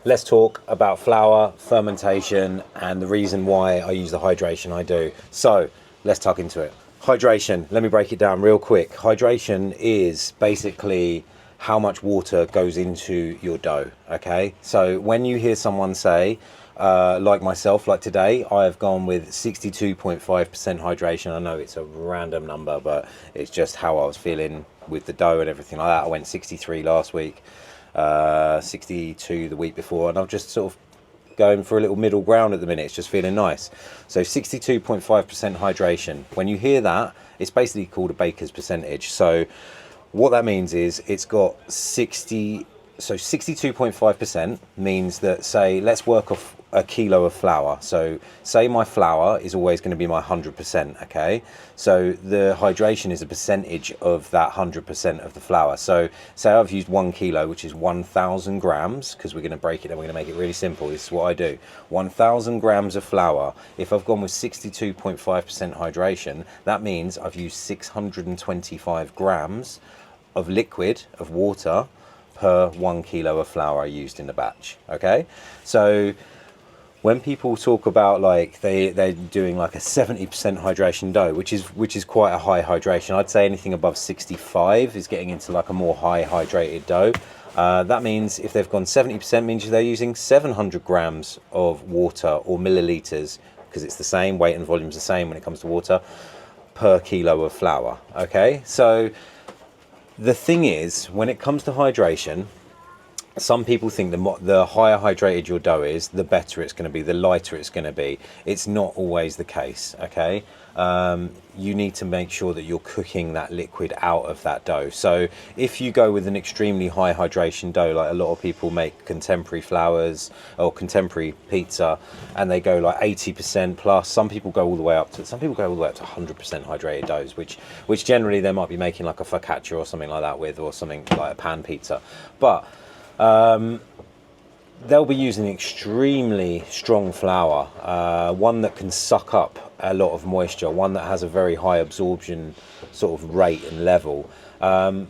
let's talk about flour, fermentation, and the reason why I use the hydration I do. So let's tuck into it. Hydration, let me break it down real quick. Hydration is basically how much water goes into your dough, okay? So when you hear someone say, like myself, like today, I have gone with 62.5% hydration. I know it's a random number, but it's just how I was feeling with the dough and everything like that. I went 63 last week, 62 the week before, and I've just sort of going for a little middle ground at the minute. It's just feeling nice. So 62.5% hydration. When you hear that, it's basically called a baker's percentage. So what that means is it's got 62.5% means that, say, let's work off a kilo of flour. So say my flour is always going to be my 100%, okay? So the hydration is a percentage of that 100% of the flour. So say I've used 1 kilo, which is 1,000 grams, because we're going to break it and we're going to make it really simple. This is what I do. 1,000 grams of flour. If I've gone with 62.5% hydration, that means I've used 625 grams of liquid, of water, per 1 kilo of flour I used in the batch, okay? So when people talk about like they're doing like a 70% hydration dough, which is quite a high hydration. I'd say anything above 65 is getting into like a more high hydrated dough. That means if they've gone 70% means they're using 700 grams of water or milliliters, because it's the same, weight and volume's the same when it comes to water, per kilo of flour, okay? So the thing is, when it comes to hydration, some people think the higher hydrated your dough is, the better it's going to be, the lighter it's going to be. It's not always the case, okay? You need to make sure that you're cooking that liquid out of that dough. So if you go with an extremely high hydration dough, like a lot of people make contemporary flours or contemporary pizza, and they go like 80% plus. Some people go all the way up to 100% hydrated doughs, which generally they might be making like a focaccia or something like that with, or something like a pan pizza. But they'll be using extremely strong flour, one that can suck up a lot of moisture, one that has a very high absorption sort of rate and level. But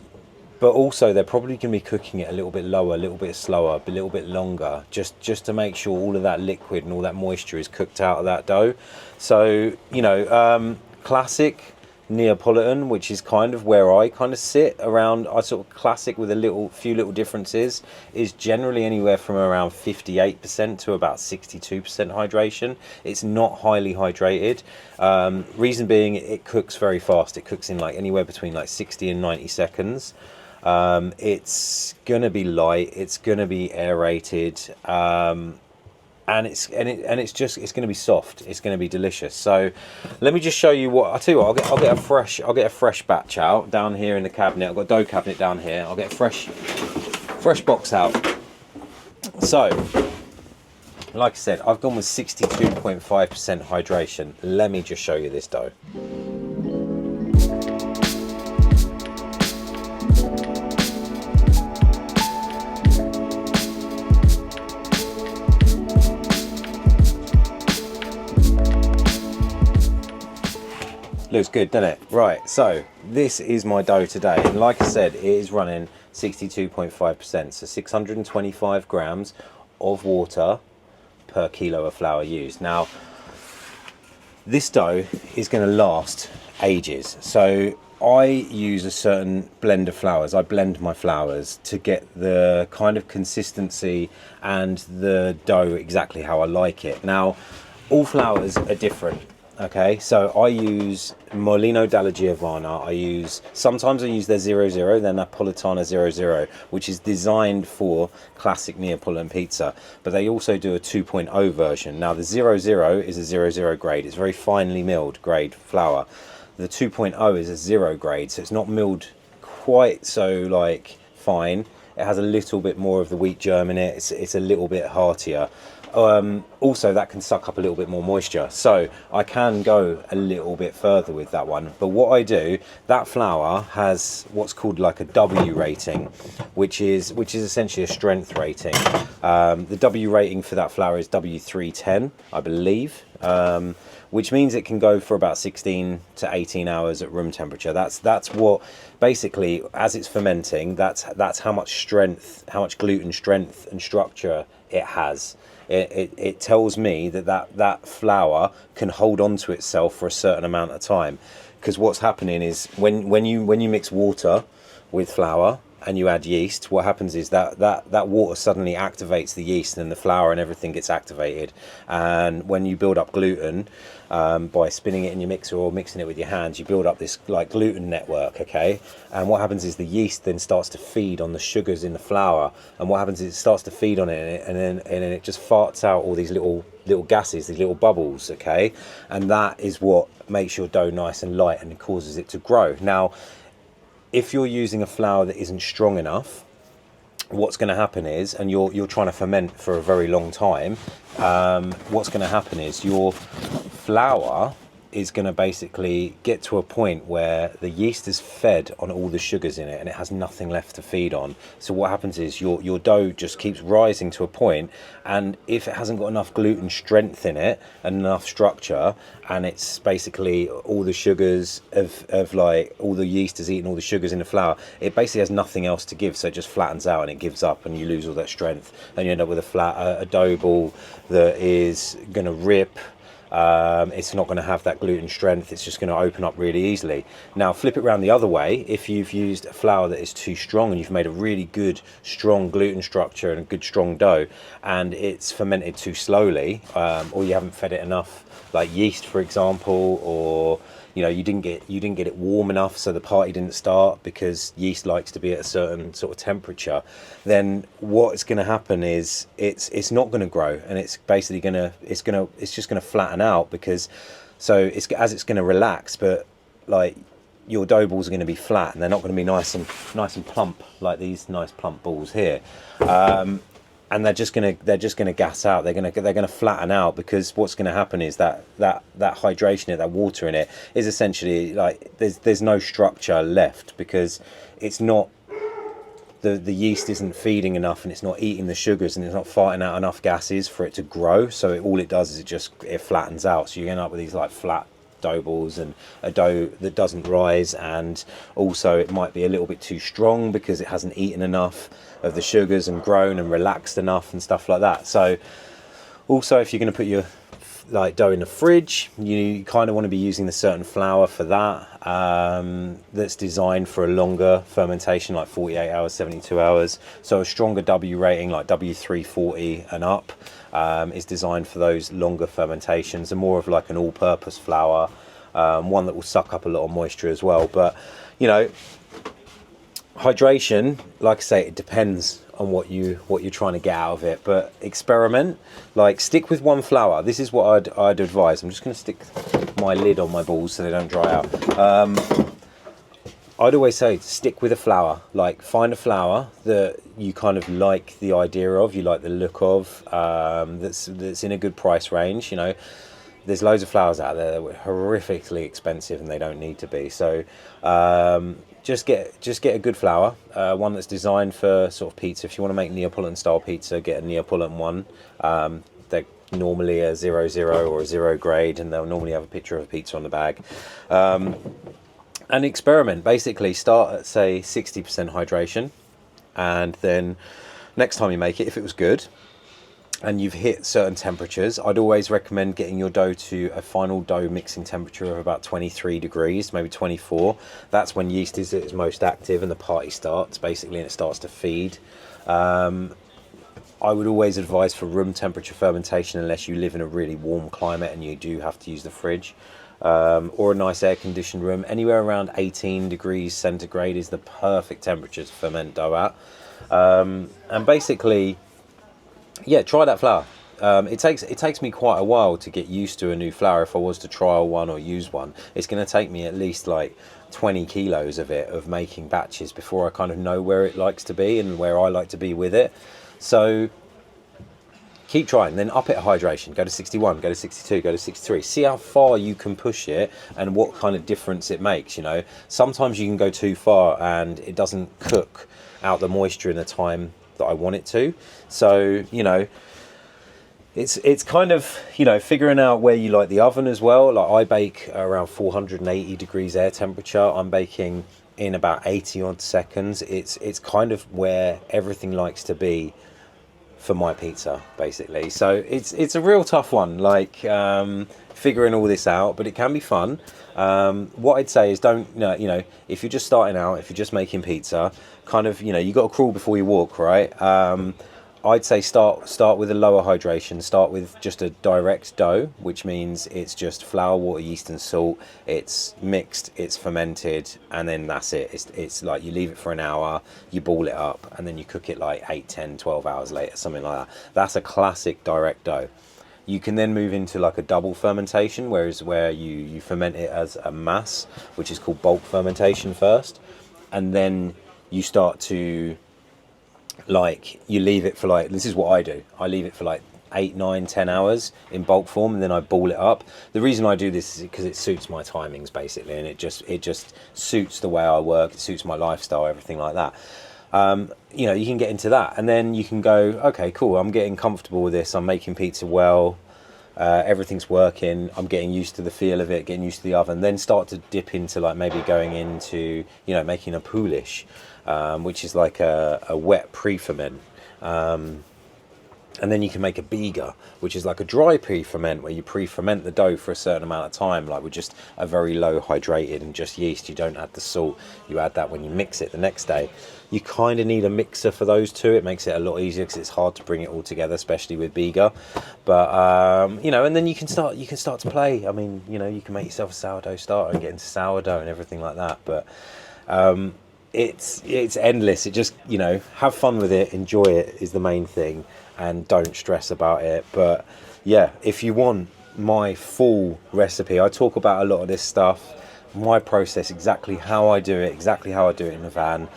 also they're probably going to be cooking it a little bit lower, a little bit slower, a little bit longer, just to make sure all of that liquid and all that moisture is cooked out of that dough. So, you know, classic Neapolitan, which is kind of where I kind of sit around, I sort of classic with a few little differences, is generally anywhere from around 58% to about 62% hydration. It's not highly hydrated. Reason being, it cooks very fast. It cooks in like anywhere between like 60 and 90 seconds. It's gonna be light. It's gonna be aerated. And it's going to be soft. It's going to be delicious. So let me just show you what I tell you what. I'll get a fresh batch out down here in the cabinet. I've got a dough cabinet down here. I'll get a fresh box out. So like I said, I've gone with 62.5% hydration. Let me just show you this dough. Looks good, doesn't it? Right, so this is my dough today, and like I said, it is running 62.5%, so 625 grams of water per kilo of flour used. Now, this dough is going to last ages, so I use a certain blend of flours. I blend my flours to get the kind of consistency and the dough exactly how I like it. Now, all flours are different. Okay, so I use Molino della Giovanna. Sometimes I use their 00, their Napolitana 00, which is designed for classic Neapolitan pizza. But they also do a 2.0 version. Now the 00 is a 00 grade. It's very finely milled grade flour. The 2.0 is a 0 grade, so it's not milled quite so like fine. It has a little bit more of the wheat germ in it. It's a little bit heartier. Also, that can suck up a little bit more moisture, so I can go a little bit further with that one. But what I do, that flour has what's called like a W rating, which is essentially a strength rating. The W rating for that flour is W310, I believe. which means it can go for about 16 to 18 hours at room temperature. That's what basically, as it's fermenting, that's how much strength, how much gluten strength and structure it has. It tells me that flour can hold on to itself for a certain amount of time, because what's happening is when you mix water with flour and you add yeast, what happens is that water suddenly activates the yeast, and the flour and everything gets activated. And when you build up gluten by spinning it in your mixer or mixing it with your hands, you build up this like gluten network, okay? And what happens is the yeast then starts to feed on the sugars in the flour, and what happens is it starts to feed on it, and then it just farts out all these little gases, these little bubbles, okay? And that is what makes your dough nice and light and causes it to grow. Now, if you're using a flour that isn't strong enough, what's going to happen is, and you're trying to ferment for a very long time, what's going to happen is your flour is going to basically get to a point where the yeast is fed on all the sugars in it and it has nothing left to feed on. So what happens is your dough just keeps rising to a point, and if it hasn't got enough gluten strength in it and enough structure, and it's basically all the sugars of like all the yeast has eaten all the sugars in the flour, it basically has nothing else to give, so it just flattens out and it gives up, and you lose all that strength, and you end up with a dough ball that is going to rip. It's not going to have that gluten strength. It's just going to open up really easily. Now flip it around the other way. If you've used a flour that is too strong and you've made a really good strong gluten structure and a good strong dough, and it's fermented too slowly, or you haven't fed it enough like yeast, for example, or you didn't get it warm enough, so the party didn't start, because yeast likes to be at a certain sort of temperature, then what's going to happen is it's not going to grow, and it's basically it's just going to flatten out, because it's going to relax, but like your dough balls are going to be flat, and they're not going to be nice and plump like these nice plump balls here. And they're just gonna gas out. They're gonna flatten out, because what's gonna happen is that hydration in it, that water in it, is essentially like there's no structure left, because it's not the yeast isn't feeding enough, and it's not eating the sugars, and it's not farting out enough gases for it to grow. So all it does is it flattens out. So you end up with these like flat dough balls and a dough that doesn't rise, and also it might be a little bit too strong because it hasn't eaten enough of the sugars and grown and relaxed enough and stuff like that. So also, if you're going to put your like dough in the fridge, you kind of want to be using the certain flour for that, that's designed for a longer fermentation, like 48 hours, 72 hours. So a stronger W rating, like W340 and up, is designed for those longer fermentations, and more of like an all-purpose flour, one that will suck up a lot of moisture as well. But hydration, like I say, it depends on what you're trying to get out of it, but experiment, like stick with one flour. This is what I'd advise. I'm just going to stick my lid on my balls so they don't dry out. I'd always say stick with a flour. Like find a flour that you kind of like the idea of, you like the look of, that's in a good price range. There's loads of flours out there that were horrifically expensive, and they don't need to be. So just get a good flour, one that's designed for sort of pizza. If you want to make Neapolitan style pizza, get a Neapolitan one. They're normally a 00 or a 0 grade, and they'll normally have a picture of a pizza on the bag. And experiment. Basically start at say 60% hydration, and then next time you make it, if it was good and you've hit certain temperatures, I'd always recommend getting your dough to a final dough mixing temperature of about 23 degrees, maybe 24. That's when yeast is at its most active and the party starts, basically, and it starts to feed. I would always advise for room temperature fermentation, unless you live in a really warm climate and you do have to use the fridge, or a nice air conditioned room. Anywhere around 18 degrees centigrade is the perfect temperature to ferment dough at. And basically, yeah, try that flour. It takes me quite a while to get used to a new flour. If I was to trial one or use one, it's going to take me at least like 20 kilos of making batches before I kind of know where it likes to be and where I like to be with it. So keep trying, then up it at hydration, go to 61, go to 62, go to 63, see how far you can push it and what kind of difference it makes. Sometimes you can go too far and it doesn't cook out the moisture in the time that I want it to. So it's kind of, you know, figuring out where you like the oven as well. Like I bake around 480 degrees air temperature. I'm baking in about 80 odd seconds. It's kind of where everything likes to be for my pizza, basically. So it's a real tough one, like figuring all this out, but it can be fun. What I'd say is don't, you know, if you're just starting out, if you're just making pizza, kind of, you know, you got to crawl before you walk, right? I'd say start with a lower hydration. Start with just a direct dough, which means it's just flour, water, yeast, and salt. It's mixed, it's fermented, and then that's it. It's like you leave it for an hour, you ball it up, and then you cook it like 8, 10, 12 hours later, something like that. That's a classic direct dough. You can then move into like a double fermentation, where you ferment it as a mass, which is called bulk fermentation first, and then you start to, like, you leave it for like, this is what I do. I leave it for like 8, 9, 10 hours in bulk form, and then I ball it up. The reason I do this is because it suits my timings, basically, and it just suits the way I work. It suits my lifestyle, everything like that. You know, you can get into that, and then you can go, okay, cool, I'm getting comfortable with this. I'm making pizza well. Everything's working. I'm getting used to the feel of it, getting used to the oven. Then start to dip into like maybe going into, you know, making a poolish, which is like a wet pre-ferment. And then you can make a biga, which is like a dry pre-ferment, where you pre-ferment the dough for a certain amount of time, like with just a very low hydrated and just yeast. You don't add the salt. You add that when you mix it the next day. You kind of need a mixer for those two. It makes it a lot easier because it's hard to bring it all together, especially with biga. But you know, and then you can start to play. I mean, you know, you can make yourself a sourdough starter and get into sourdough and everything like that. But it's endless. It just, you know, have fun with it, enjoy it is the main thing, and don't stress about it. But yeah, if you want my full recipe, I talk about a lot of this stuff, my process, exactly how I do it in the van,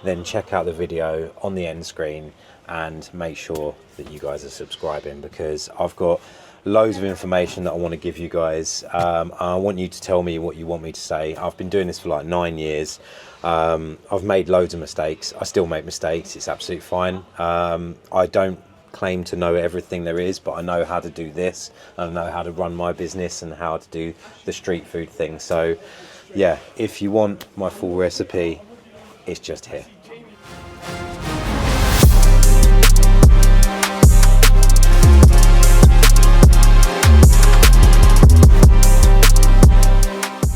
then check out the video on the end screen and make sure that you guys are subscribing, because I've got loads of information that I want to give you guys. I want you to tell me what you want me to say. I've been doing this for like 9 years. I've made loads of mistakes. I still make mistakes. It's absolutely fine. I don't claim to know everything there is, but I know how to do this. I know how to run my business and how to do the street food thing. So yeah, if you want my full recipe, it's just here.